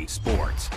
Sports.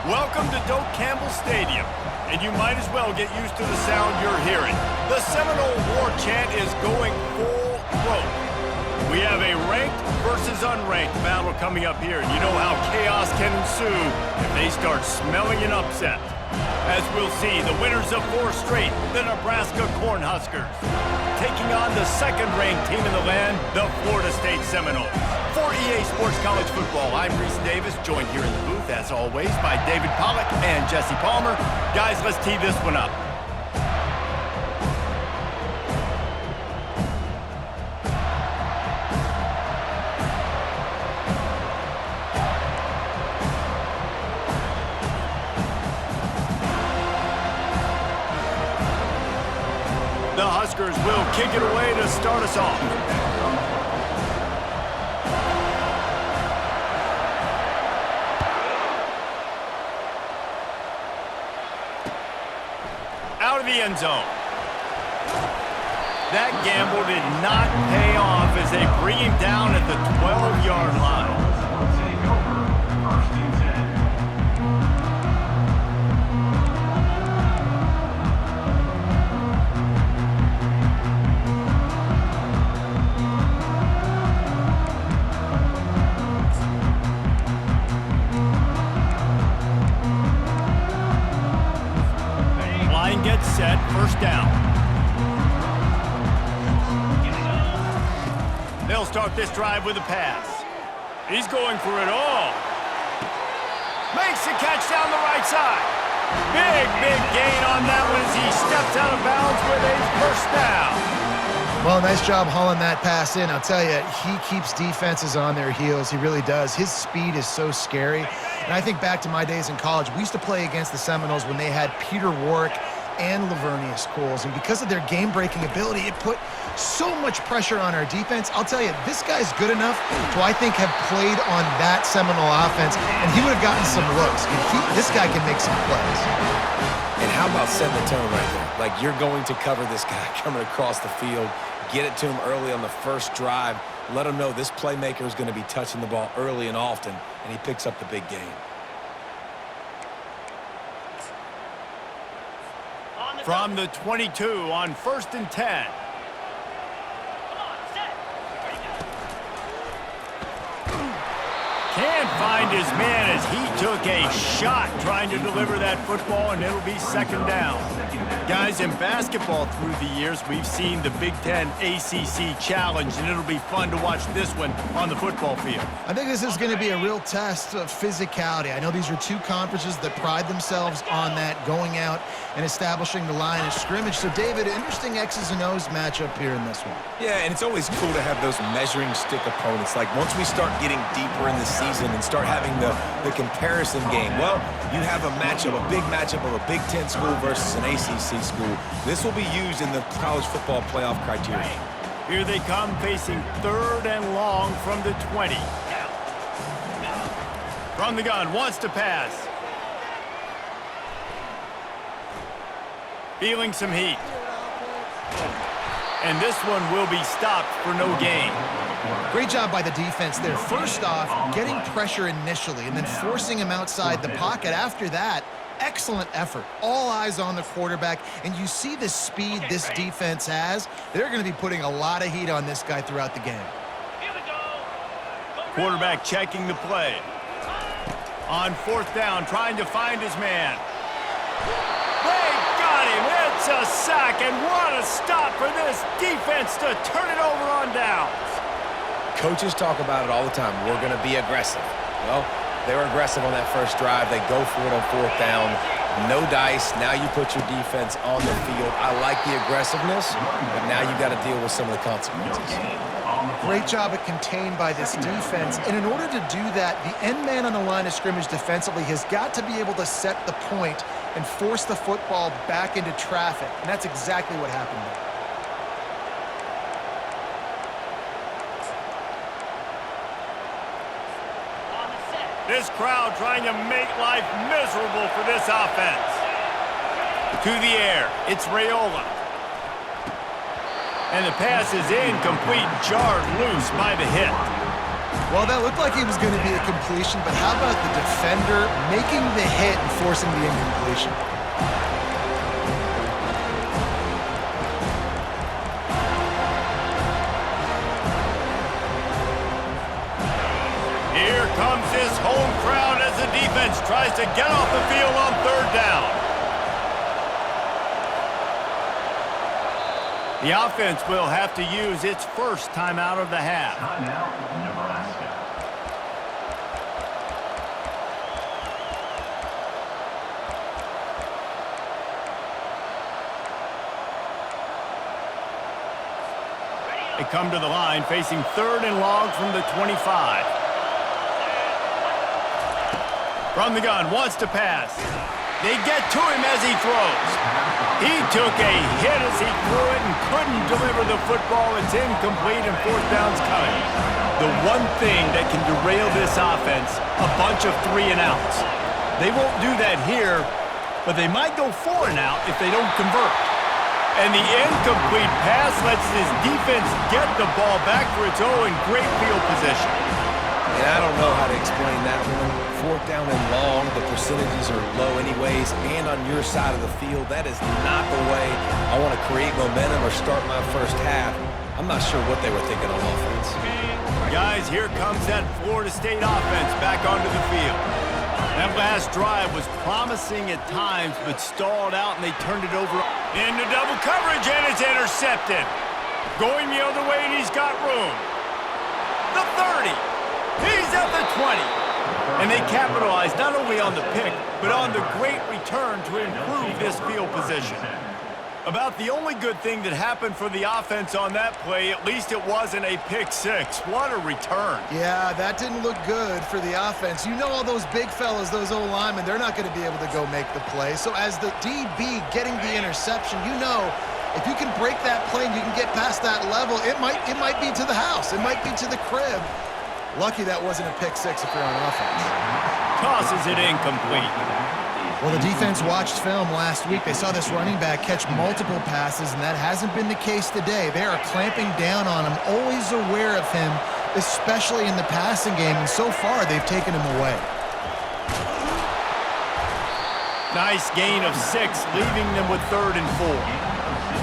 Welcome to Doak Campbell Stadium, and you might as well get used to the sound you're hearing. The Seminole War chant is going full throat. We have a ranked versus unranked battle coming up here, and you know how chaos can ensue if they start smelling an upset. As we'll see, the winners of 4 straight, the Nebraska Cornhuskers, taking on the second-ranked team in the land, the Florida State Seminoles. For EA Sports College Football, I'm Reese Davis, joined here in the booth, as always, by David Pollack and Jesse Palmer. Guys, let's tee this one up. The Huskers will kick it away to start us off. Out of the end zone. That gamble did not pay off as they bring him down at the 12-yard line. Gets set, first down. They'll start this drive with a pass. He's going for it all. Makes the catch down the right side. Big gain on that one as he steps out of bounds with a first down. Well, nice job hauling that pass in. I'll tell you, he keeps defenses on their heels. He really does. His speed is so scary. And I think back to my days in college. We used to play against the Seminoles when they had Peter Warrick and Lavernius Coles, and because of their game-breaking ability, it put so much pressure on our defense. I'll tell you, this guy's good enough to, I think, have played on that Seminole offense, and he would have gotten some looks. This guy can make some plays. And how about setting the tone right there? Like, you're going to cover this guy coming across the field, get it to him early on the first drive, let him know this playmaker is going to be touching the ball early and often, and he picks up the big game. From the 22 on 1st and 10. Can't find his man as he took a shot trying to deliver that football, and it'll be second down. Guys, in basketball through the years, we've seen the Big Ten ACC Challenge, and it'll be fun to watch this one on the football field. I think this is going to be a real test of physicality. I know these are two conferences that pride themselves on that, going out and establishing the line of scrimmage. So, David, interesting X's and O's matchup here in this one. Yeah, and it's always cool to have those measuring stick opponents. Like, once we start getting deeper in the season and start having the comparison game, well, you have a matchup, a big matchup of a Big Ten school versus an ACC school. This will be used in the college football playoff criteria. Here they come, facing 3rd and long from the 20. From the gun, wants to pass. Feeling some heat. And this one will be stopped for no gain. Great job by the defense there. First off, getting pressure initially and then forcing him outside the pocket. After that, excellent effort. All eyes on the quarterback, and you see the speed this defense has. They're going to be putting a lot of heat on this guy throughout the game. Quarterback checking the play. On 4th down, trying to find his man. They got him. It's a sack, and what a stop for this defense to turn it over on downs. Coaches talk about it all the time. We're going to be aggressive. Well, they were aggressive on that first drive. They go for it on 4th down. No dice. Now you put your defense on the field. I like the aggressiveness, but now you got to deal with some of the consequences. Great job at contained by this defense. And in order to do that, the end man on the line of scrimmage defensively has got to be able to set the point and force the football back into traffic. And that's exactly what happened there. This crowd trying to make life miserable for this offense. To the air, it's Raiola. And the pass is incomplete, jarred loose by the hit. Well, that looked like it was going to be a completion, but how about the defender making the hit and forcing the incompletion? Here comes this home crowd as the defense offense tries to get off the field on third down. The offense will have to use its first timeout of the half. Timeout, Nebraska. They come to the line facing third and long from the 25. From the gun, wants to pass. They get to him as he throws. He took a hit as he threw it and couldn't deliver the football. It's incomplete and fourth down's coming. The one thing that can derail this offense, a bunch of 3 and outs. They won't do that here, but they might go 4 and out if they don't convert. And the incomplete pass lets his defense get the ball back for its own great field position. And I don't know how to explain that one. Fourth down and long, the percentages are low anyways, and on your side of the field, that is not the way I want to create momentum or start my first half. I'm not sure what they were thinking on offense. Guys, here comes that Florida State offense back onto the field. That last drive was promising at times, but stalled out, and they turned it over into double coverage, and it's intercepted. Going the other way, and he's got room. The 30. He's at the 20. And they capitalize not only on the pick, but on the great return to improve this field position. About the only good thing that happened for the offense on that play, at least it wasn't a pick six. What a return. Yeah, that didn't look good for the offense. You know all those big fellas, those O-linemen, they're not going to be able to go make the play. So as the DB getting the interception, you know if you can break that play and you can get past that level, it might be to the house. It might be to the crib. Lucky that wasn't a pick six if you're on offense. Tosses it incomplete. Well, the defense watched film last week. They saw this running back catch multiple passes, and that hasn't been the case today. They are clamping down on him, always aware of him, especially in the passing game, and so far they've taken him away. Nice gain of 6, leaving them with 3rd and 4.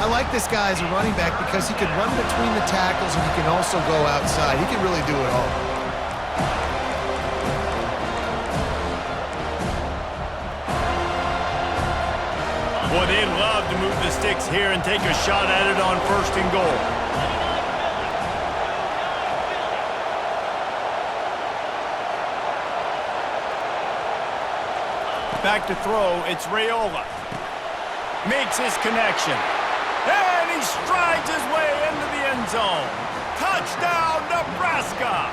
I like this guy as a running back because he can run between the tackles and he can also go outside. He can really do it all. Boy, they'd love to move the sticks here and take a shot at it on 1st and goal. Back to throw, it's Raiola. Makes his connection. And he strides his way into the end zone. Touchdown, Nebraska!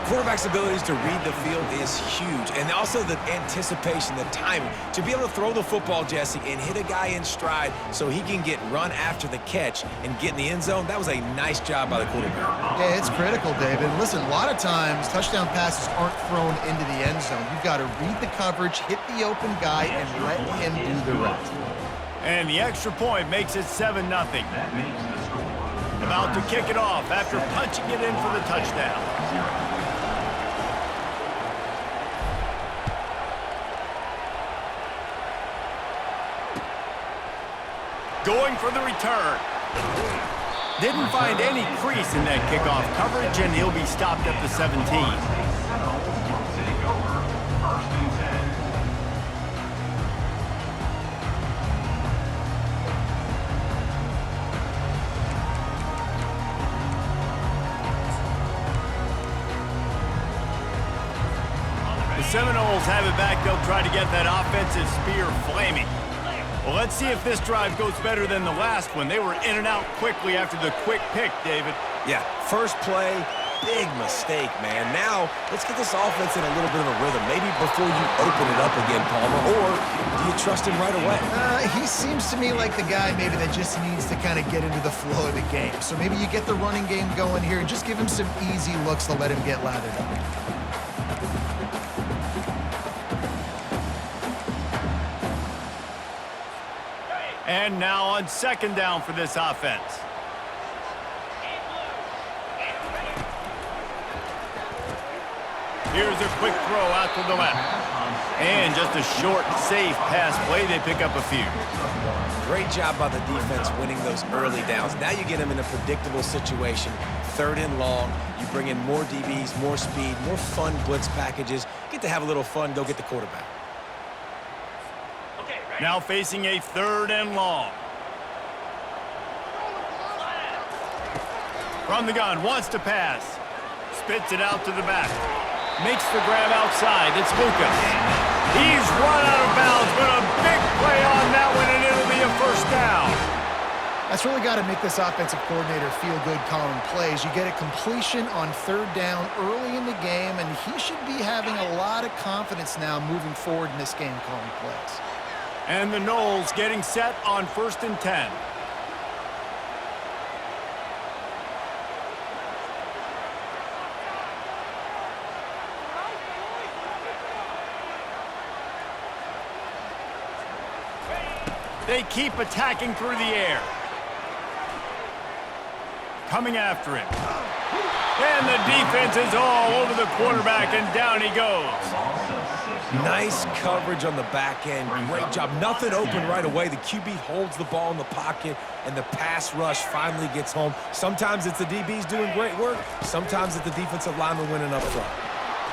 Quarterback's abilities to read the field is huge, and also the anticipation, the timing. To be able to throw the football, Jesse, and hit a guy in stride so he can get run after the catch and get in the end zone, that was a nice job by the quarterback. Yeah, it's critical, David. Listen, a lot of times touchdown passes aren't thrown into the end zone. You've got to read the coverage, hit the open guy, and let him do the rest. And the extra point makes it 7-0. About to kick it off after punching it in for the touchdown. Going for the return. Didn't find any crease in that kickoff coverage, and he'll be stopped at the 17. The Seminoles have it back. They'll try to get that offensive spear flaming. Well, let's see if this drive goes better than the last one. They were in and out quickly after the quick pick, David. Yeah, first play, big mistake, man. Now, let's get this offense in a little bit of a rhythm. Maybe before you open it up again, Palmer, or do you trust him right away? He seems to me like the guy maybe that just needs to kind of get into the flow of the game. So maybe you get the running game going here and just give him some easy looks to let him get lathered up. And now on 2nd down for this offense. Here's a quick throw out to the left. And just a short, safe pass play. They pick up a few. Great job by the defense winning those early downs. Now you get them in a predictable situation, 3rd and long. You bring in more DBs, more speed, more fun blitz packages. Get to have a little fun, go get the quarterback. Now facing a 3rd and long. From the gun, wants to pass. Spits it out to the back. Makes the grab outside. It's Lucas. He's run out of bounds, but a big play on that one, and it'll be a 1st down. That's really got to make this offensive coordinator feel good calling plays. You get a completion on 3rd down early in the game, and he should be having a lot of confidence now moving forward in this game calling plays. And the Noles getting set on 1st and 10. They keep attacking through the air. Coming after him. And the defense is all over the quarterback, and down he goes. Nice coverage on the back end. Great job. Nothing open right away. The QB holds the ball in the pocket, and the pass rush finally gets home. Sometimes it's the DBs doing great work. Sometimes it's the defensive lineman winning up front.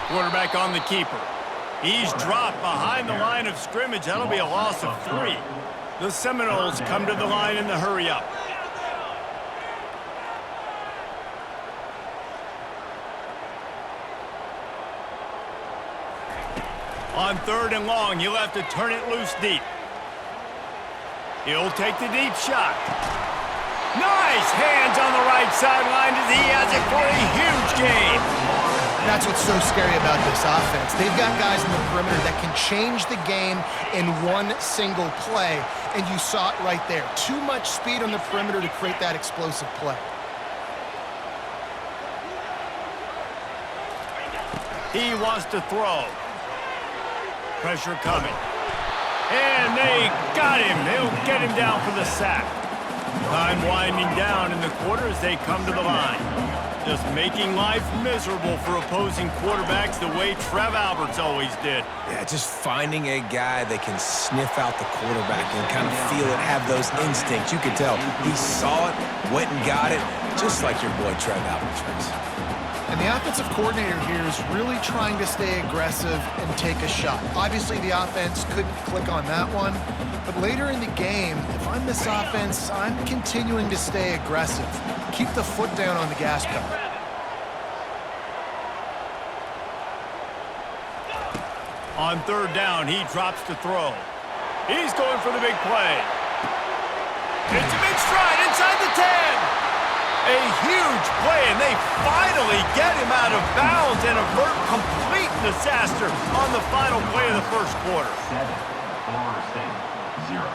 Quarterback on the keeper. He's dropped behind the line of scrimmage. That'll be a loss of 3. The Seminoles come to the line in the hurry-up. On 3rd and long, he'll have to turn it loose deep. He'll take the deep shot. Nice hands on the right sideline as he has it for a huge gain. That's what's so scary about this offense. They've got guys in the perimeter that can change the game in one single play, and you saw it right there. Too much speed on the perimeter to create that explosive play. He wants to throw. Pressure coming. And they got him. They'll get him down for the sack. Time winding down in the quarter as they come to the line. Just making life miserable for opposing quarterbacks the way Trev Alberts always did. Yeah, just finding a guy that can sniff out the quarterback and kind of feel it, have those instincts. You could tell he saw it, went and got it, just like your boy Trev Alberts. And the offensive coordinator here is really trying to stay aggressive and take a shot. Obviously, the offense couldn't click on that one, but later in the game, if I'm this offense, I'm continuing to stay aggressive. Keep the foot down on the gas pedal. On 3rd down, he drops to throw. He's going for the big play. It's a big stride inside the 10. A huge play, and they finally get him out of bounds and avert complete disaster on the final play of the 1st quarter. 7, Florida State, 0.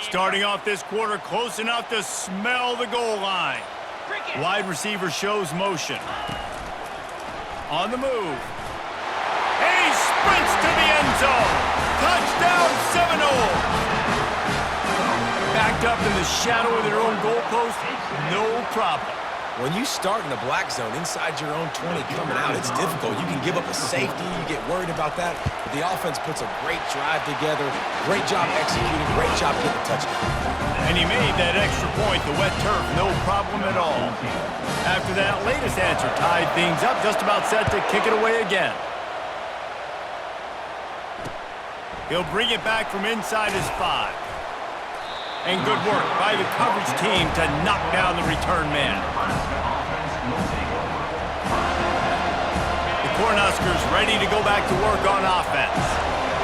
Starting off this quarter close enough to smell the goal line. Wide receiver shows motion. On the move. And he sprints to the end zone. Touchdown Seminoles. Backed up in the shadow of their own goalpost, no problem. When you start in the black zone inside your own 20 coming out, it's difficult. You can give up a safety. You get worried about that. But the offense puts a great drive together. Great job executing. Great job getting the touchdown. And he made that extra point, the wet turf, no problem at all. After that latest answer tied things up, just about set to kick it away again. He'll bring it back from inside his 5. And good work by the coverage team to knock down the return man. The Cornhuskers ready to go back to work on offense.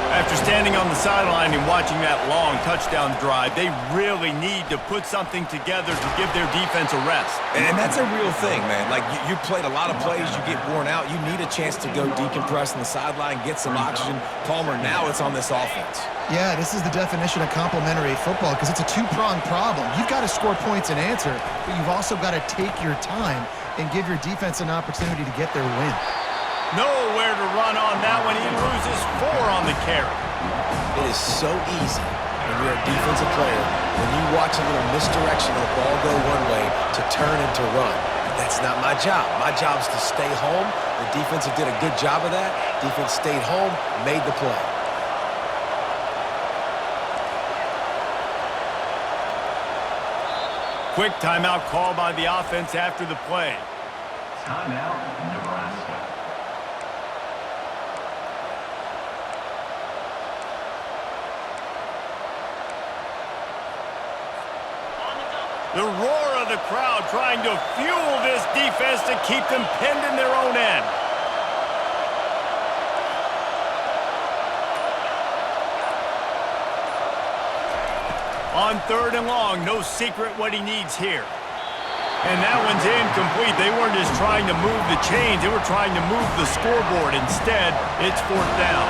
After standing on the sideline and watching that long touchdown drive, they really need to put something together to give their defense a rest. And that's a real thing, man. Like, you played a lot of plays, you get worn out. You need a chance to go decompress on the sideline, get some oxygen. Palmer, now it's on this offense. Yeah, this is the definition of complementary football because it's a two-pronged problem. You've got to score points and answer, but you've also got to take your time and give your defense an opportunity to get their win. Nowhere to run on that one. He loses 4 on the carry. It is so easy when you're a defensive player, when you watch a little misdirection of the ball go one way to turn and to run. That's not my job. My job is to stay home. The defensive did a good job of that. Defense stayed home, made the play. Quick timeout call by the offense after the play. Timeout, Nebraska. The roar of the crowd trying to fuel this defense to keep them pinned in their own end. On 3rd and long, no secret what he needs here. And that one's incomplete. They weren't just trying to move the chains. They were trying to move the scoreboard. Instead, it's 4th down.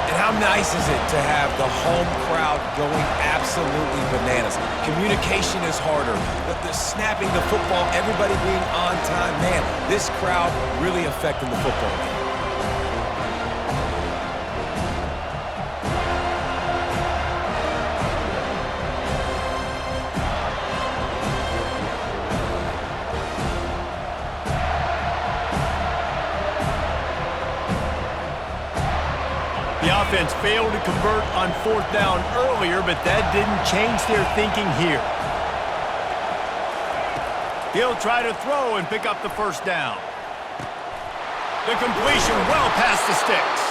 And how nice is it to have the home crowd going absolutely bananas? Communication is harder. The snapping the football, everybody being on time. Man, this crowd really affecting the football game. The offense failed to convert on 4th down earlier, but that didn't change their thinking here. He'll try to throw and pick up the 1st down. The completion well past the sticks.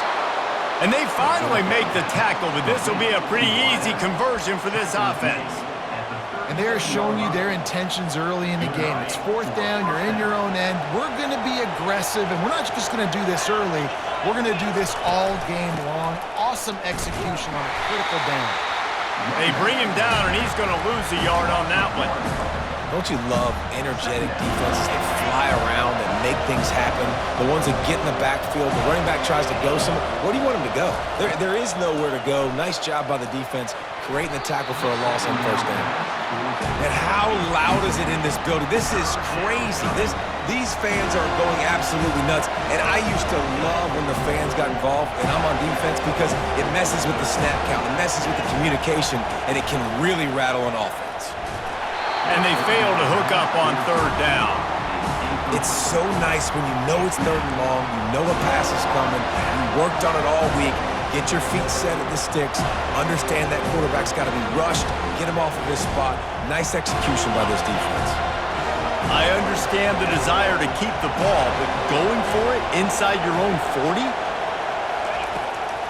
And they finally make the tackle, but this will be a pretty easy conversion for this offense. And they're showing you their intentions early in the game. It's 4th down, you're in your own end. We're going to be aggressive, and we're not just going to do this early. We're going to do this all game long. Awesome execution on a critical down. They bring him down, and he's going to lose a yard on that one. Don't you love energetic defenses that fly around and make things happen? The ones that get in the backfield, the running back tries to go somewhere. Where do you want him to go? There is nowhere to go. Nice job by the defense creating the tackle for a loss on 1st down. And how loud is it in this building? This is crazy. These fans are going absolutely nuts. And I used to love when the fans got involved, and I'm on defense, because it messes with the snap count, it messes with the communication, and it can really rattle an offense. And they fail to hook up on 3rd down. It's so nice when you know it's 3rd and long, you know a pass is coming, you worked on it all week, get your feet set at the sticks, understand that quarterback's got to be rushed, get him off of his spot. Nice execution by this defense. I understand the desire to keep the ball, but going for it inside your own 40?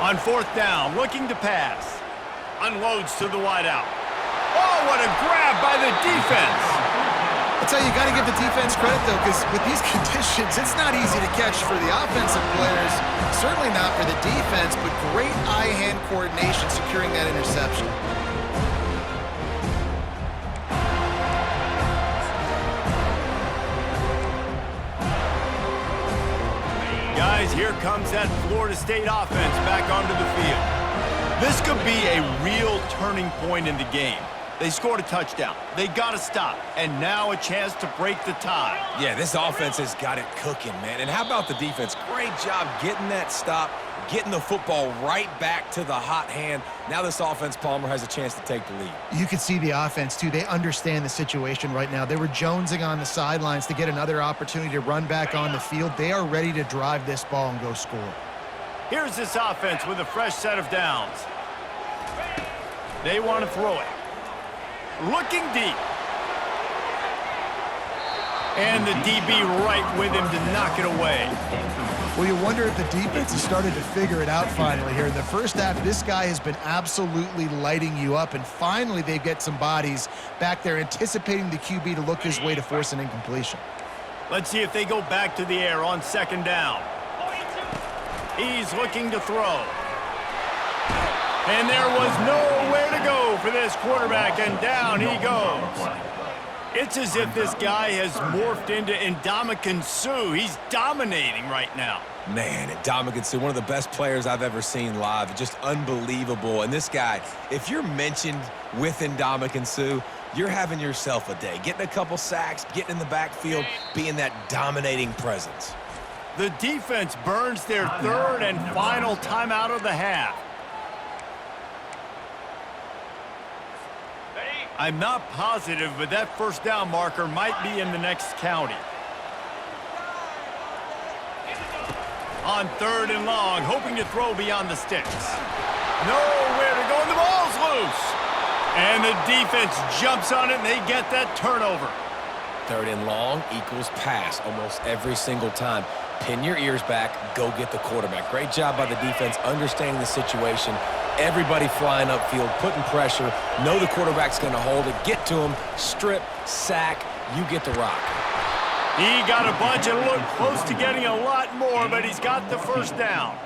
On 4th down, looking to pass. Unloads to the wideout. Oh, what a grab by the defense! I tell you, you got to give the defense credit, though, because with these conditions, it's not easy to catch for the offensive players. Certainly not for the defense, but great eye-hand coordination securing that interception. Guys, here comes that Florida State offense back onto the field. This could be a real turning point in the game. They scored a touchdown. They got to stop. And now a chance to break the tie. Yeah, this offense has got it cooking, man. And how about the defense? Great job getting that stop, getting the football right back to the hot hand. Now this offense, Palmer, has a chance to take the lead. You can see the offense, too. They understand the situation right now. They were jonesing on the sidelines to get another opportunity to run back on the field. They are ready to drive this ball and go score. Here's this offense with a fresh set of downs. They want to throw it. Looking deep. And the DB right with him to knock it away. Well, you wonder if the defense has started to figure it out finally here. In the first half, this guy has been absolutely lighting you up, and finally they get some bodies back there anticipating the QB to look his way to force an incompletion. Let's see if they go back to the air on 2nd down. He's looking to throw. And there was nowhere to go for this quarterback, and down he goes. It's as if this guy has morphed into Ndamukong Suh. He's dominating right now. Man, Ndamukong Suh, one of the best players I've ever seen live. Just unbelievable. And this guy, if you're mentioned with Ndamukong Suh, you're having yourself a day. Getting a couple sacks, getting in the backfield, being that dominating presence. The defense burns their third and final timeout of the half. I'm not positive, but that first down marker might be in the next county. On third and long, hoping to throw beyond the sticks. Nowhere to go, and the ball's loose. And the defense jumps on it, and they get that turnover. Third and long equals pass almost every single time. Pin your ears back, go get the quarterback. Great job by the defense, understanding the situation. Everybody flying upfield, putting pressure. Know the quarterback's going to hold it. Get to him, strip, sack, you get the rock. He got a bunch and looked close to getting a lot more, but he's got the first down.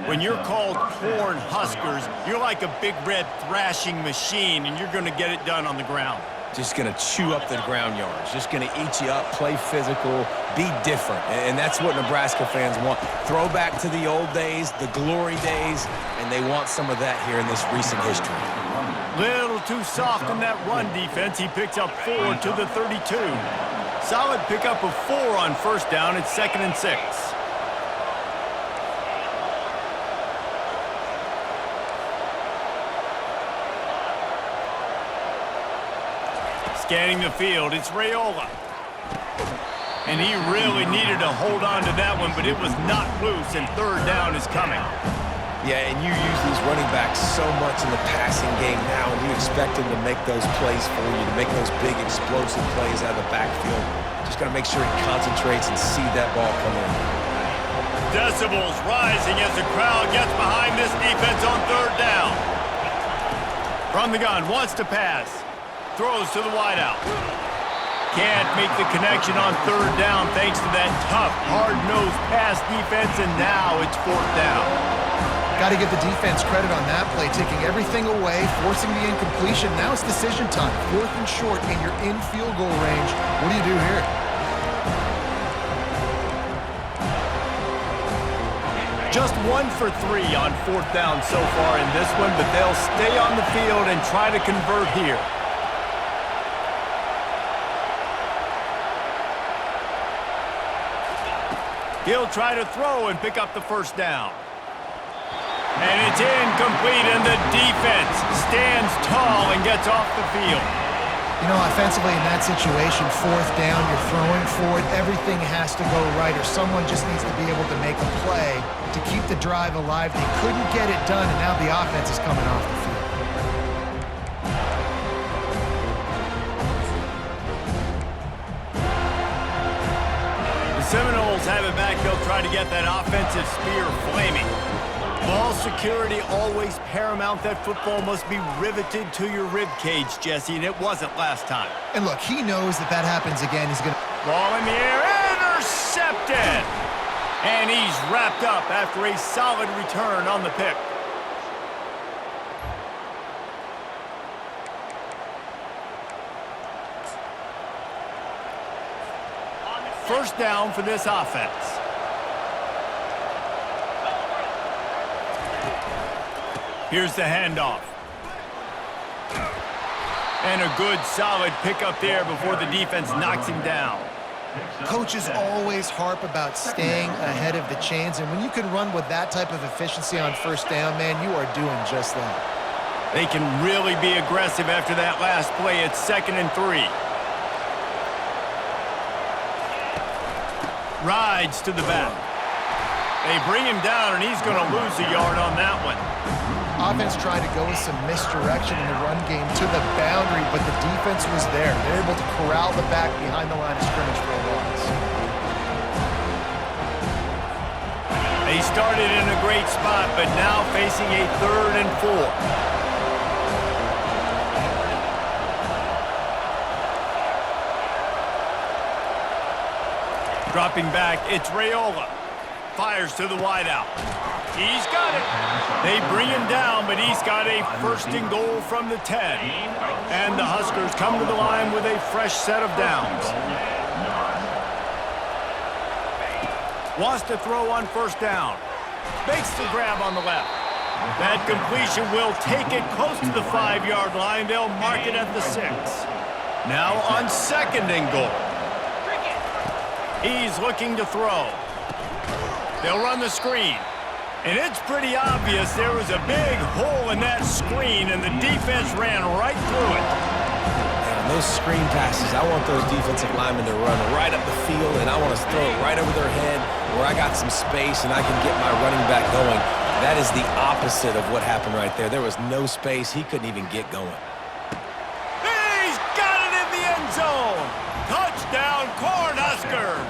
When you're called Corn Huskers, you're like a big red thrashing machine, and you're going to get it done on the ground. Just going to chew up the ground yards. Just going to eat you up, play physical, be different. And that's what Nebraska fans want. Throw back to the old days, the glory days, and they want some of that here in this recent history. Little too soft in that run defense. He picks up 4 to the 32. Solid pickup of 4 on first down. It's 2nd and 6. Scanning the field, it's Raiola. And he really needed to hold on to that one, but it was not loose, and third down is coming. Yeah, and you use these running backs so much in the passing game now, and you expect them to make those plays for you, to make those big explosive plays out of the backfield. Just got to make sure he concentrates and see that ball come in. Decibels rising as the crowd gets behind this defense on third down. From the gun, wants to pass. Throws to the wideout. Can't make the connection on third down thanks to that tough, hard-nosed pass defense, and now it's fourth down. Got to give the defense credit on that play, taking everything away, forcing the incompletion. Now it's decision time. 4th and short, and you're in field goal range. What do you do here? Just 1 for 3 on fourth down so far in this one, but they'll stay on the field and try to convert here. He'll try to throw and pick up the first down. And it's incomplete, and the defense stands tall and gets off the field. You know, offensively in that situation, 4th down, you're throwing forward, everything has to go right, or someone just needs to be able to make a play to keep the drive alive. They couldn't get it done, and now the offense is coming off the field. Seminoles have it back. They'll try to get that offensive spear flaming. Ball security always paramount. That football must be riveted to your rib cage, Jesse, and it wasn't last time. And look, he knows that that happens again. He's going to... Ball in the air, intercepted! And he's wrapped up after a solid return on the pick. First down for this offense. Here's the handoff. And a good, solid pickup there before the defense knocks him down. Coaches always harp about staying ahead of the chains, and when you can run with that type of efficiency on first down, man, you are doing just that. They can really be aggressive after that last play. It's 2nd and 3. Rides to the back. They bring him down, and he's going to lose a yard on that one. Offense tried to go with some misdirection in the run game to the boundary, but the defense was there. They're able to corral the back behind the line of scrimmage for a loss. They started in a great spot, but now facing a 3rd and 4. Dropping back, it's Raiola. Fires to the wideout. He's got it. They bring him down, but he's got a 1st and goal from the 10. And the Huskers come to the line with a fresh set of downs. Wants to throw on first down. Makes the grab on the left. That completion will take it close to the 5-yard line. They'll mark it at the 6. Now on 2nd and goal. He's looking to throw. They'll run the screen. And it's pretty obvious there was a big hole in that screen, and the defense ran right through it. And those screen passes, I want those defensive linemen to run right up the field, and I want to throw it right over their head where I got some space and I can get my running back going. That is the opposite of what happened right there. There was no space. He couldn't even get going. He's got it in the end zone. Touchdown, Cornhuskers.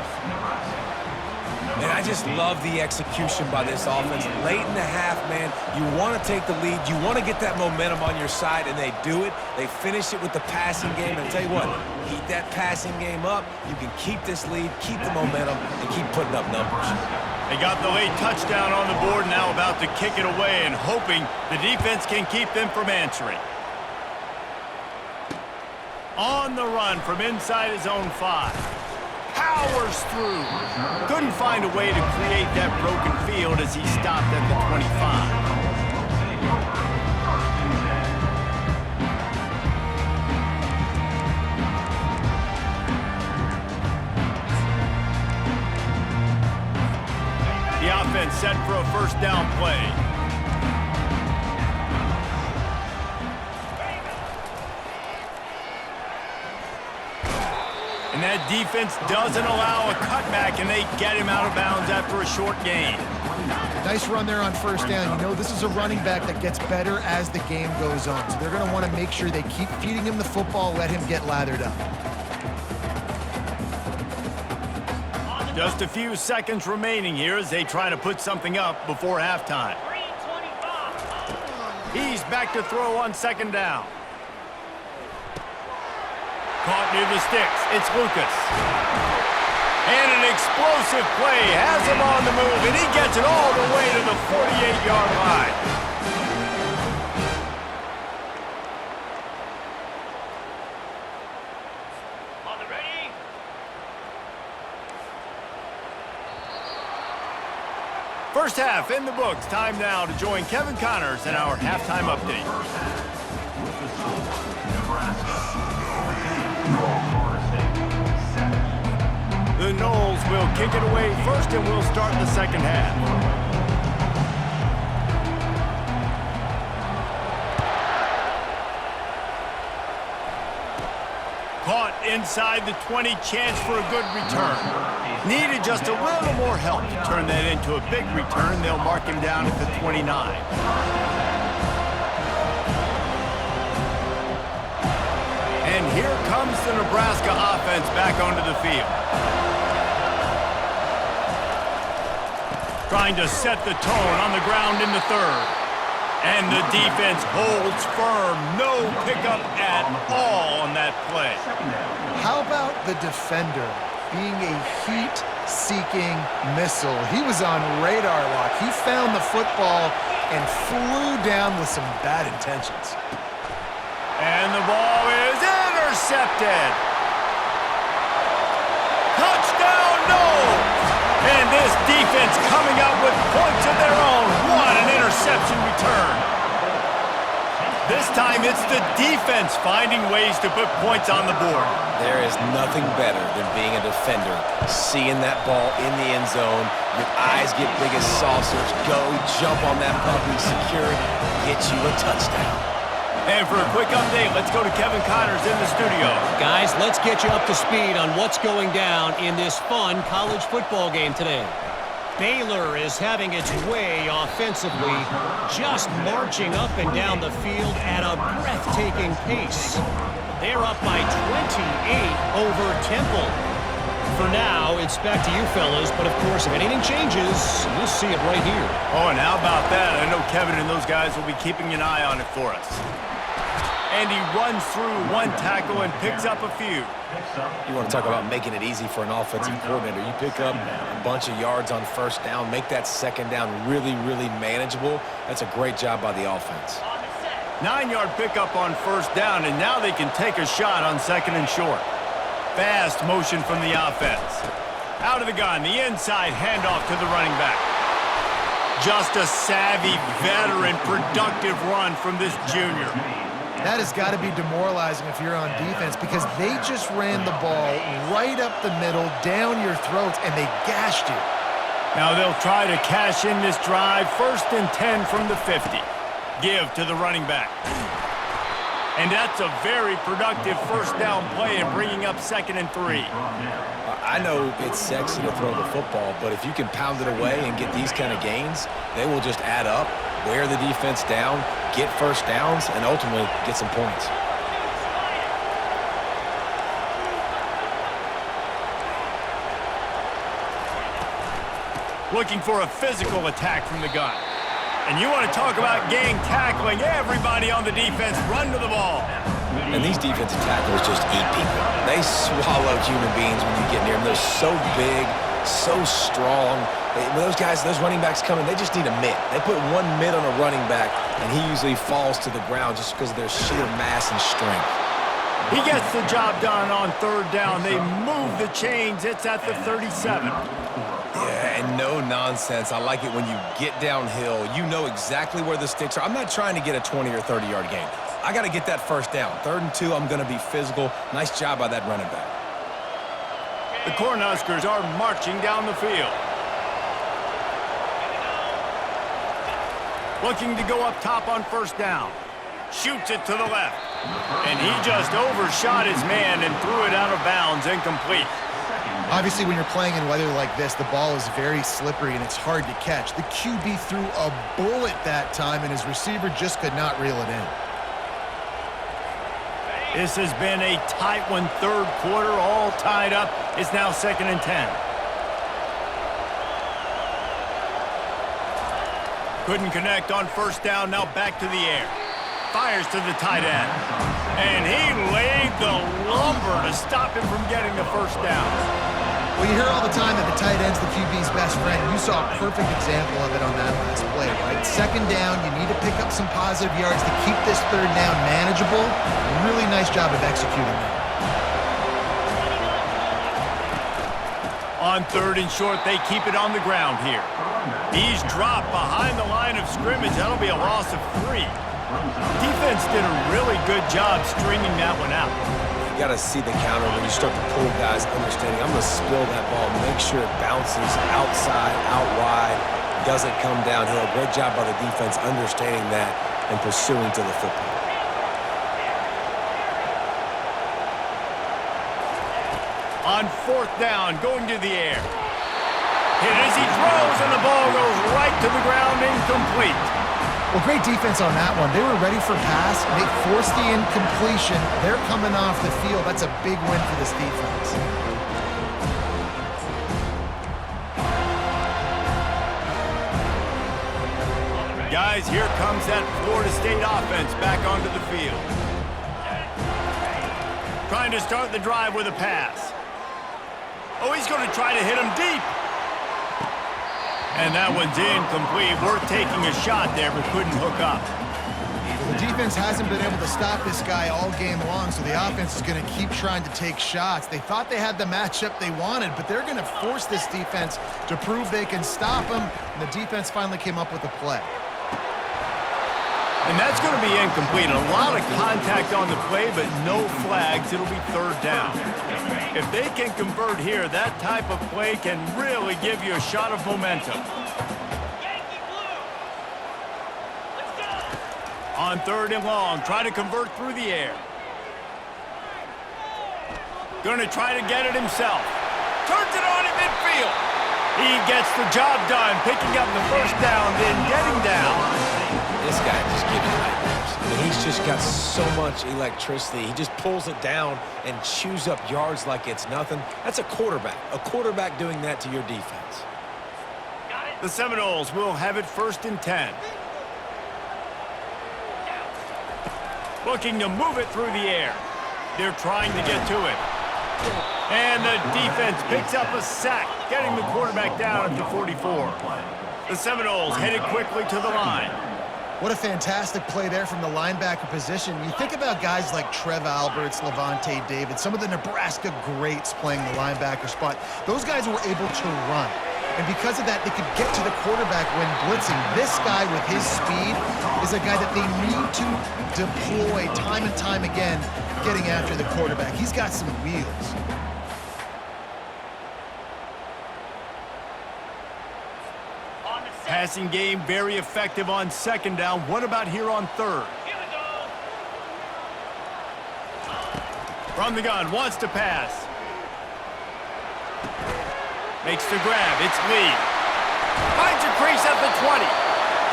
And I just love the execution by this offense. Late in the half, man, you want to take the lead. You want to get that momentum on your side, and they do it. They finish it with the passing game. And I'll tell you what, keep that passing game up. You can keep this lead, keep the momentum, and keep putting up numbers. They got the late touchdown on the board, now about to kick it away and hoping the defense can keep them from answering. On the run from inside his own 5. Powers through. Couldn't find a way to create that broken field as he stopped at the 25. The offense set for a first down play. And that defense doesn't allow a cutback, and they get him out of bounds after a short gain. Nice run there on first down. You know, this is a running back that gets better as the game goes on. So they're going to want to make sure they keep feeding him the football, let him get lathered up. Just a few seconds remaining here as they try to put something up before halftime. He's back to throw on second down. Caught near the sticks. It's Lucas. And an explosive play has him on the move, and he gets it all the way to the 48-yard line. On the ready. First half in the books. Time now to join Kevin Connors in our halftime update. The Noles will kick it away first, and we'll start the second half. Caught inside the 20, chance for a good return. Needed just a little more help to turn that into a big return. They'll mark him down at the 29. And here comes the Nebraska offense back onto the field. Trying to set the tone on the ground in the third. And the defense holds firm. No pickup at all on that play. How about the defender being a heat-seeking missile? He was on radar lock. He found the football and flew down with some bad intentions. And the ball is intercepted. Touchdown, Noles! And this defense coming up with points of their own. What an interception return. This time it's the defense finding ways to put points on the board. There is nothing better than being a defender, seeing that ball in the end zone, your eyes get big as saucers, go, jump on that puppy, secure it, get you a touchdown. And for a quick update, let's go to Kevin Connors in the studio. Guys, let's get you up to speed on what's going down in this fun college football game today. Baylor is having its way offensively, just marching up and down the field at a breathtaking pace. They're up by 28 over Temple. For now, it's back to you fellas, but of course, if anything changes, you'll see it right here. Oh, and how about that? I know Kevin and those guys will be keeping an eye on it for us. And he runs through one tackle and picks up a few. You want to talk about making it easy for an offensive coordinator. You pick up a bunch of yards on first down, make that second down really, really manageable. That's a great job by the offense. 9-yard pickup on first down, and now they can take a shot on second and short. Fast motion from the offense. Out of the gun, the inside handoff to the running back. Just a savvy, veteran, productive run from this junior. That has got to be demoralizing if you're on defense because they just ran the ball right up the middle, down your throats, and they gashed you. Now they'll try to cash in this drive. 1st and 10 from the 50. Give to the running back. And that's a very productive first down play in bringing up 2nd and 3. I know it's sexy to throw the football, but if you can pound it away and get these kind of gains, they will just add up, wear the defense down, get first downs, and ultimately get some points. Looking for a physical attack from the gun. And you want to talk about gang tackling. Everybody on the defense run to the ball. And these defensive tackles just eat people. They swallow human beings when you get near them. They're so big, so strong. When those guys, those running backs come in, they just need a mitt. They put one mitt on a running back, and he usually falls to the ground just because of their sheer mass and strength. He gets the job done on 3rd down. They move the chains. It's at the 37. Yeah, and no nonsense. I like it when you get downhill. You know exactly where the sticks are. I'm not trying to get a 20 or 30-yard gain. I got to get that first down. 3rd and 2, I'm going to be physical. Nice job by that running back. The Cornhuskers are marching down the field. Looking to go up top on 1st down. Shoots it to the left. And he just overshot his man and threw it out of bounds, incomplete. Obviously, when you're playing in weather like this, the ball is very slippery and it's hard to catch. The QB threw a bullet that time, and his receiver just could not reel it in. This has been a tight one, 3rd quarter, all tied up. It's now 2nd and 10. Couldn't connect on 1st down, now back to the air. Fires to the tight end. And he laid the lumber to stop him from getting the 1st down. Well, you hear all the time that the tight end's the QB's best friend. You saw a perfect example of it on that last play, right? 2nd down, you need to pick up some positive yards to keep this 3rd down manageable. Really nice job of executing that. On 3rd and short, they keep it on the ground here. He's dropped behind the line of scrimmage. That'll be a loss of 3. Defense did a really good job stringing that one out. You got to see the counter when you start to pull guys, understanding I'm going to spill that ball, make sure it bounces outside, out wide, doesn't come downhill. Great job by the defense understanding that and pursuing to the football. On 4th down, going to the air. Hit as he throws, and the ball goes right to the ground, incomplete. Well, great defense on that one. They were ready for pass. They forced the incompletion. They're coming off the field. That's a big win for this defense. Guys, here comes that Florida State offense back onto the field. Trying to start the drive with a pass. Oh, he's going to try to hit him deep. And that one's incomplete. Worth taking a shot there, but couldn't hook up. Well, the defense hasn't been able to stop this guy all game long, so the offense is going to keep trying to take shots. They thought they had the matchup they wanted, but they're going to force this defense to prove they can stop them, and the defense finally came up with a play. And that's going to be incomplete. A lot of contact on the play, but no flags. It'll be 3rd down. If they can convert here, that type of play can really give you a shot of momentum. On 3rd and long, try to convert through the air. Going to try to get it himself. Turns it on in midfield. He gets the job done, picking up the 1st down, then getting down. This guy just gives you nightmares. I mean, he's just got so much electricity. He just pulls it down and chews up yards like it's nothing. That's a quarterback. A quarterback doing that to your defense. The Seminoles will have it 1st and 10. Looking to move it through the air. They're trying to get to it. And the defense picks up a sack, getting the quarterback down at the 44. The Seminoles headed quickly to the line. What a fantastic play there from the linebacker position. You think about guys like Trev Alberts, Levante David, some of the Nebraska greats playing the linebacker spot. Those guys were able to run. And because of that, they could get to the quarterback when blitzing. This guy with his speed is a guy that they need to deploy time and time again, getting after the quarterback. He's got some wheels. Passing game very effective on second down. What about here on third? From the gun, wants to pass. Makes the grab, it's Lee. Finds a crease at the 20.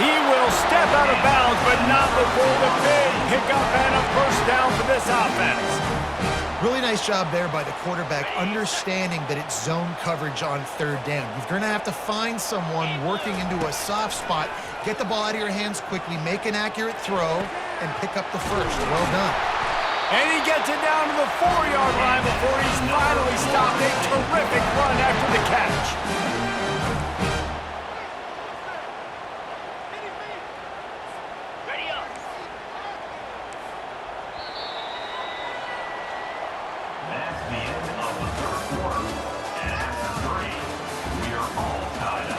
He will step out of bounds, but not before the big pickup and a first down for this offense. Really nice job there by the quarterback, understanding that it's zone coverage on third down. You're going to have to find someone working into a soft spot, get the ball out of your hands quickly, make an accurate throw, and pick up the first. Well done. And he gets it down to the 4-yard line before he's finally stopped. A terrific run after the catch. That's the end of the third quarter. And after 3, we are all tied up.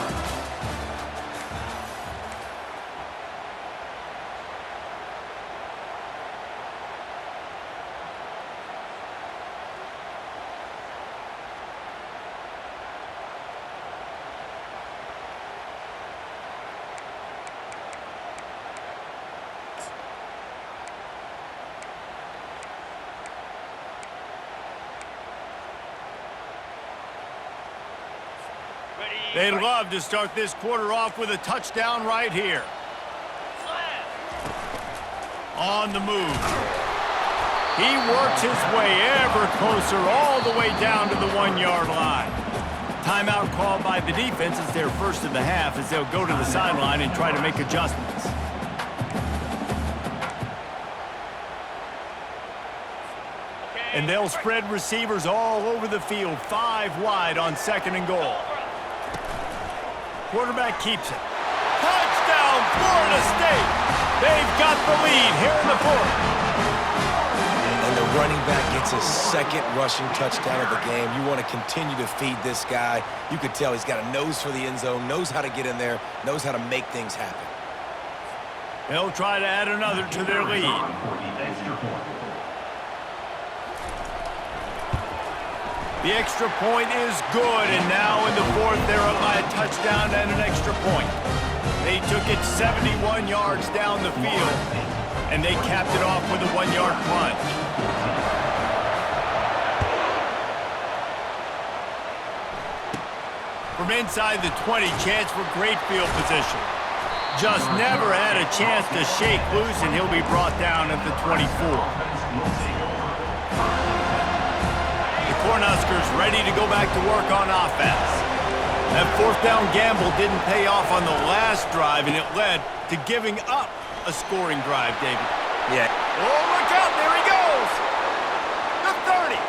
They'd love to start this quarter off with a touchdown right here. On the move. He works his way ever closer all the way down to the 1-yard line. Timeout called by the defense. It's their first of the half as they'll go to the sideline and try to make adjustments. And they'll spread receivers all over the field, 5 wide on second and goal. Quarterback keeps it. Touchdown, Florida State! They've got the lead here in the fourth. And the running back gets his second rushing touchdown of the game. You want to continue to feed this guy. You could tell he's got a nose for the end zone, knows how to get in there, knows how to make things happen. They'll try to add another to their lead. The extra point is good, and now in the fourth, they're up by a touchdown and an extra point. They took it 71 yards down the field, and they capped it off with a 1-yard plunge. From inside the 20, chance for great field position. Just never had a chance to shake loose, and he'll be brought down at the 24. Cornhuskers ready to go back to work on offense. That fourth down gamble didn't pay off on the last drive, and it led to giving up a scoring drive, David. Yeah. Oh, look out, there he goes! The 30,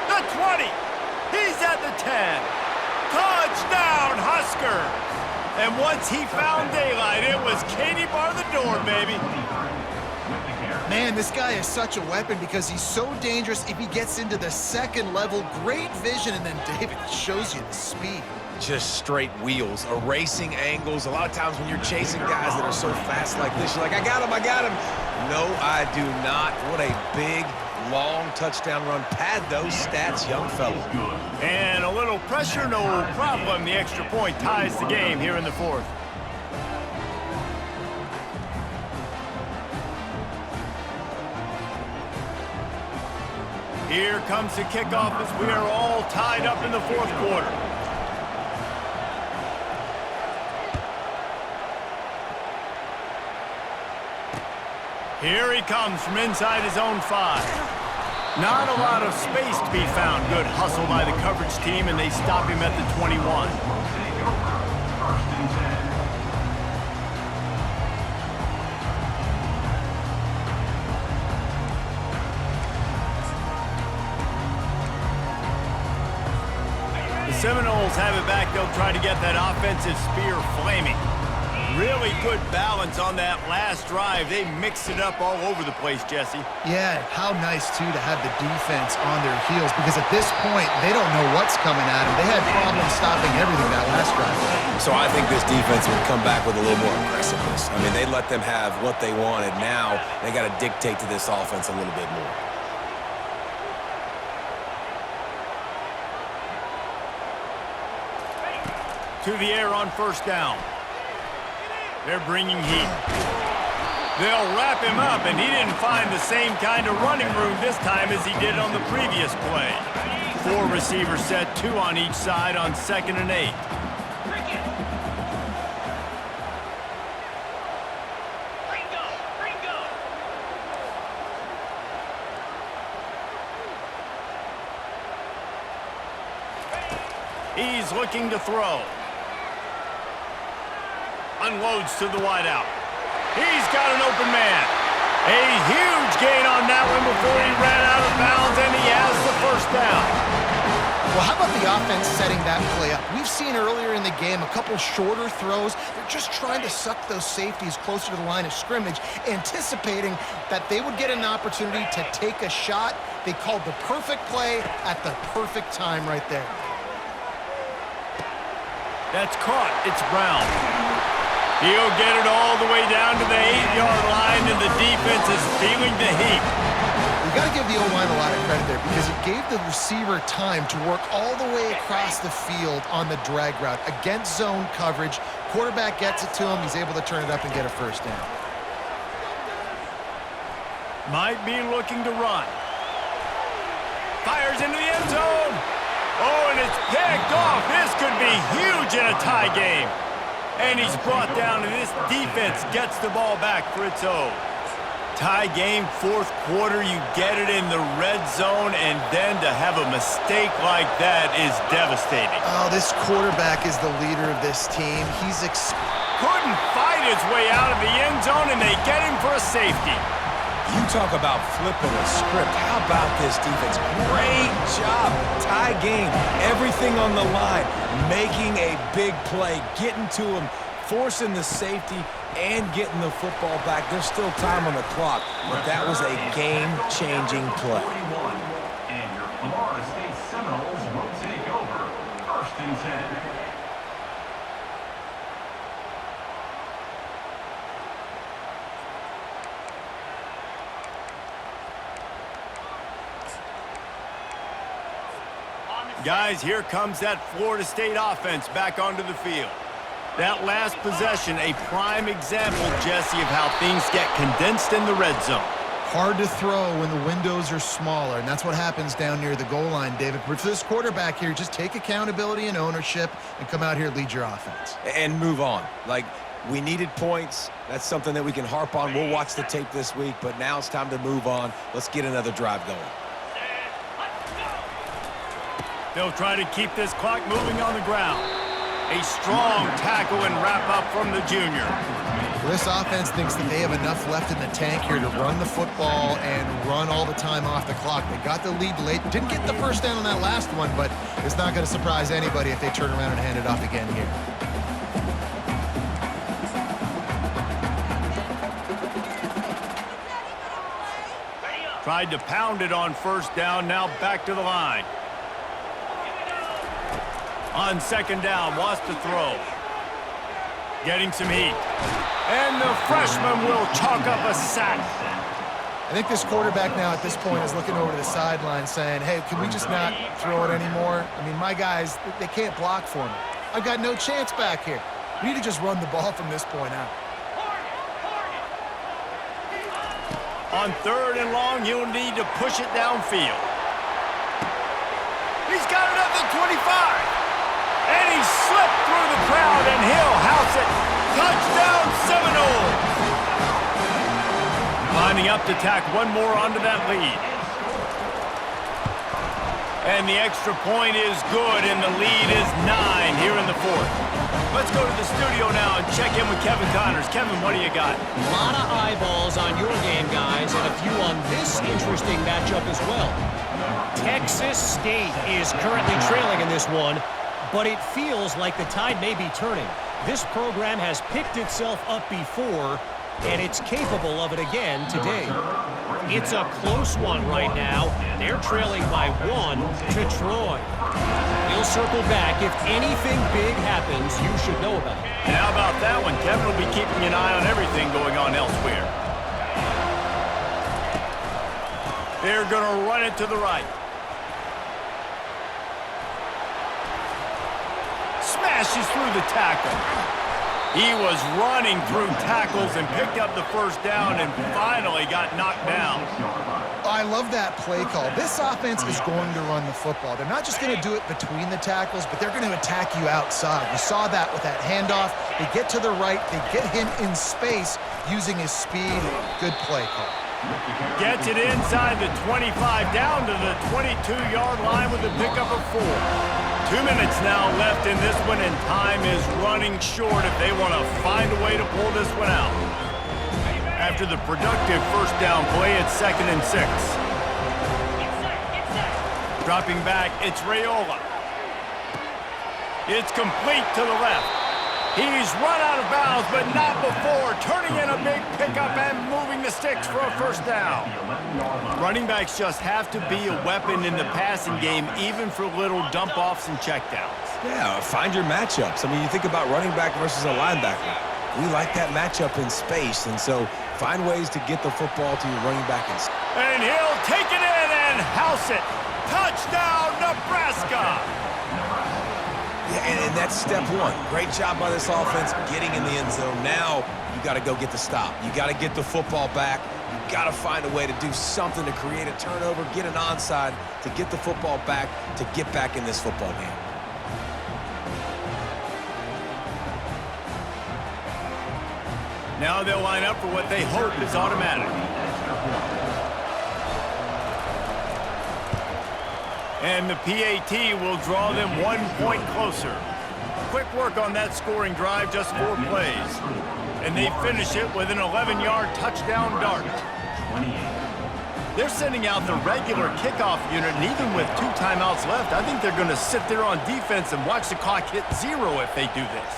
the 20, he's at the 10. Touchdown, Huskers! And once he found daylight, it was Katie bar the door, baby. Man, this guy is such a weapon because he's so dangerous if he gets into the second level. Great vision, and then David shows you the speed. Just straight wheels, erasing angles. A lot of times when you're chasing guys that are so fast like this, you're like, I got him, I got him. No, I do not. What a big, long touchdown run. Pad those stats, young fella. And a little pressure, no problem. The extra point ties the game here in the fourth. Here comes the kickoff as we are all tied up in the fourth quarter. Here he comes from inside his own 5. Not a lot of space to be found. Good hustle by the coverage team, and they stop him at the 21. Seminoles have it back. They'll try to get that offensive spear flaming. Really good balance on that last drive. They mixed it up all over the place, Jesse. Yeah, how nice, too, to have the defense on their heels because at this point, they don't know what's coming at them. They had problems stopping everything that last drive. So I think this defense would come back with a little more aggressiveness. I mean, they let them have what they wanted. Now they got to dictate to this offense a little bit more. To the air on first down. They're bringing heat. They'll wrap him up, and he didn't find the same kind of running room this time as he did on the previous play. 4 receivers set, 2 on each side on 2nd and 8. He's looking to throw. Unloads to the wideout. He's got an open man. A huge gain on that one before he ran out of bounds, and he has the first down. Well, how about the offense setting that play up? We've seen earlier in the game a couple shorter throws. They're just trying to suck those safeties closer to the line of scrimmage, anticipating that they would get an opportunity to take a shot. They called the perfect play at the perfect time right there. That's caught. It's Brown. He'll get it all the way down to the 8-yard line, and the defense is feeling the heat. You got to give the O-line a lot of credit there because it gave the receiver time to work all the way across the field on the drag route against zone coverage. Quarterback gets it to him. He's able to turn it up and get a first down. Might be looking to run. Fires into the end zone. Oh, and it's picked off. This could be huge in a tie game. And he's brought down, and this defense gets the ball back for its own. Tie game, 4th quarter, you get it in the red zone, and then to have a mistake like that is devastating. Oh, this quarterback is the leader of this team. He's couldn't fight his way out of the end zone, and they get him for a safety. You talk about flipping a script. How about this defense? Great job. Tie game. Everything on the line. Making a big play. Getting to him. Forcing the safety and getting the football back. There's still time on the clock, but that was a game-changing play. 41, and your Florida State Seminoles will take over. 1st and 10. Guys, here comes that Florida State offense back onto the field. That last possession, a prime example, Jesse, of how things get condensed in the red zone. hard to throw when the windows are smaller, and that's what happens down near the goal line, David. But for this quarterback here, just take accountability and ownership and come out here and lead your offense. And move on. Like, we needed points. That's something that we can harp on. We'll watch the tape this week, but now it's time to move on. Let's get another drive going. They'll try to keep this clock moving on the ground. A strong tackle and wrap up from the junior. This offense thinks that they have enough left in the tank here to run the football and run all the time off the clock. They got the lead late. Didn't get the first down on that last one, but it's not going to surprise anybody if they turn around and hand it off again here. Tried to pound it on first down, now back to the line. On second down, wants to throw. Getting some heat. And the freshman will chalk up a sack. I think this quarterback now at this point is looking over to the sideline saying, hey, can we just not throw it anymore? I mean, my guys, they can't block for me. I've got no chance back here. We need to just run the ball from this point out. On third and long, he'll need to push it downfield. He's got it at the 25. And he slipped through the crowd, and he'll house it. Touchdown, Seminoles! Lining up to tack one more onto that lead. And the extra point is good, and the lead is 9 here in the fourth. Let's go to the studio now and check in with Kevin Connors. Kevin, what do you got? A lot of eyeballs on your game, guys, and a few on this interesting matchup as well. Texas State is currently trailing in this one, but it feels like the tide may be turning. This program has picked itself up before, and it's capable of it again today. It's a close one right now. They're trailing by 1 to Troy. We'll circle back. If anything big happens, you should know about it. And how about that one? Kevin will be keeping an eye on everything going on elsewhere. They're going to run it to the right. Smashes through the tackle. He was running through tackles and picked up the first down and finally got knocked down. I love that play call. This offense is going to run the football. They're not just going to do it between the tackles, but they're going to attack you outside. You saw that with that handoff. They get to the right. They get him in space using his speed. Good play call. Gets it inside the 25, down to the 22-yard line with a pickup of 4. 2 minutes now left in this one, and time is running short if they want to find a way to pull this one out. After the productive first down play, it's 2nd and 6. Dropping back, it's Raiola. It's complete to the left. He's run out of bounds, but not before turning in a big pickup and moving the sticks for a first down. Running backs just have to be a weapon in the passing game, even for little dump-offs and checkdowns. Yeah, find your matchups. I mean, you think about running back versus a linebacker. We like that matchup in space, and so find ways to get the football to your running back in space. And he'll take it in and house it. Touchdown, Nebraska! Yeah, and that's step one. Great job by this offense getting in the end zone. Now you got to go get the stop. You got to get the football back. You got to find a way to do something to create a turnover, get an onside, to get the football back, to get back in this football game. Now they'll line up for what they hope is automatic. And the PAT will draw them 1 point closer. Quick work on that scoring drive, just 4 plays. And they finish it with an 11-yard touchdown dart. They're sending out the regular kickoff unit, and even with 2 timeouts left, I think they're going to sit there on defense and watch the clock hit 0 if they do this.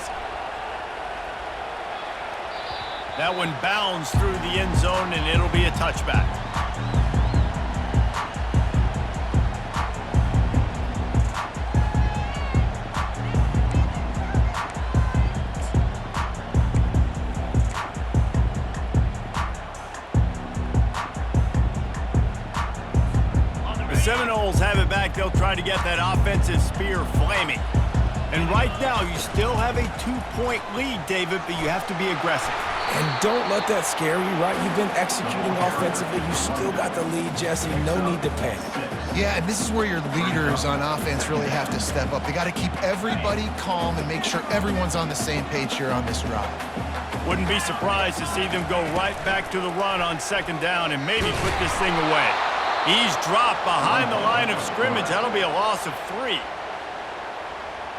That one bounds through the end zone, and it'll be a touchback. Seminoles have it back. They'll try to get that offensive spear flaming. And right now, you still have a 2-point lead, David, but you have to be aggressive. And don't let that scare you, right? You've been executing offensively. You still got the lead, Jesse. No need to panic. Yeah, and this is where your leaders on offense really have to step up. They got to keep everybody calm and make sure everyone's on the same page here on this drive. Wouldn't be surprised to see them go right back to the run on 2nd down and maybe put this thing away. He's dropped behind the line of scrimmage. That'll be a loss of 3.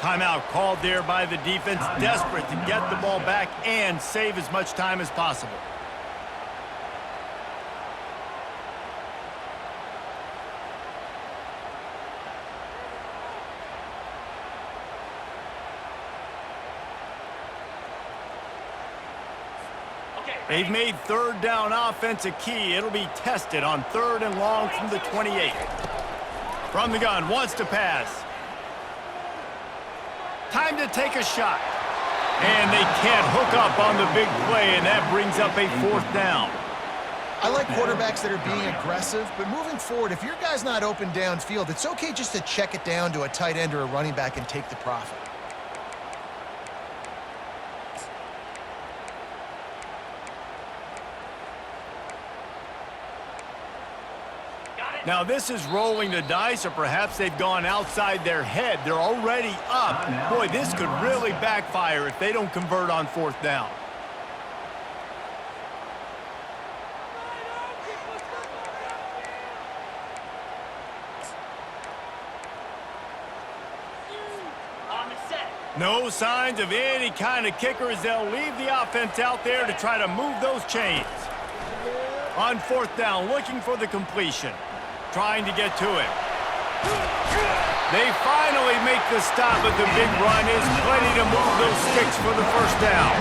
Timeout called there by the defense, desperate to get the ball back and save as much time as possible. They've made 3rd down offense a key. It'll be tested on 3rd and long from the 28. From the gun, wants to pass. Time to take a shot. And they can't hook up on the big play, and that brings up a 4th down. I like quarterbacks that are being aggressive, but moving forward, if your guy's not open downfield, it's okay just to check it down to a tight end or a running back and take the profit. Now this is rolling the dice, or perhaps they've gone outside their head. They're already up. Boy, this could really backfire if they don't convert on 4th down. No signs of any kind of kicker as they'll leave the offense out there to try to move those chains. On 4th down, looking for the completion. Trying to get to it. They finally make the stop, but the big run is plenty to move those sticks for the first down.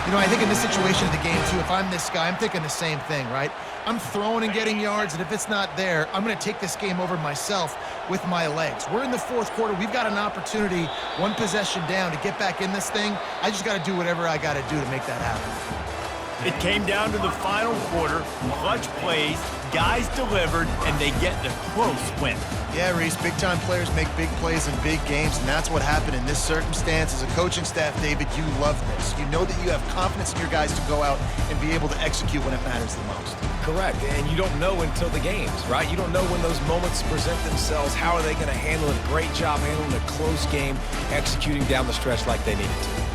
You know, I think in this situation of the game, too, if I'm this guy, I'm thinking the same thing, right? I'm throwing and getting yards, and if it's not there, I'm going to take this game over myself with my legs. We're in the 4th quarter. We've got an opportunity, 1 possession down, to get back in this thing. I just got to do whatever I got to do to make that happen. It came down to the final quarter, clutch plays, guys delivered, and they get the close win. Yeah, Reese, big-time players make big plays in big games, and that's what happened in this circumstance. As a coaching staff, David, you love this. You know that you have confidence in your guys to go out and be able to execute when it matters the most. Correct, and you don't know until the games, right? You don't know when those moments present themselves. How are they going to handle it? Great job handling a close game, executing down the stretch like they needed to.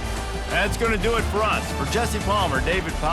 That's going to do it for us. For Jesse Palmer, David Powell.